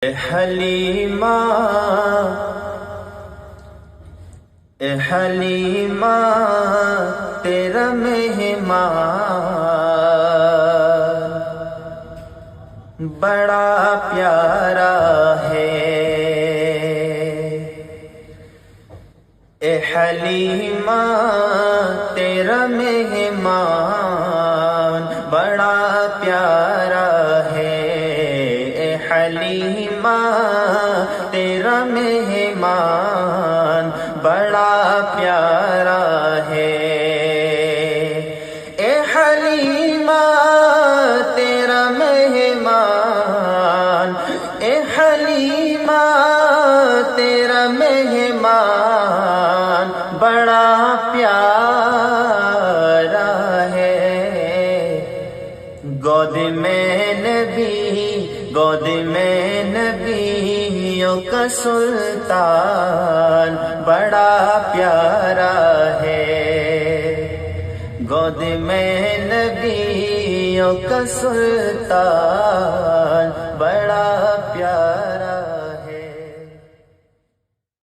اے حلیمہ اے حلیمہ تیرا مہمان بڑا پیارا ہے۔ اے حلیمہ تیرا مہمان بڑا پیارا ہے۔ اے حلیمہ تیرا مہمان بڑا پیارا ہے۔ اے حلیمہ تیرا مہمان، اے حلیمہ تیرا مہمان بڑا پیارا ہے۔ گود میں نبیوں کا سلطان بڑا پیارا ہے۔ گود میں نبیوں کا سلطان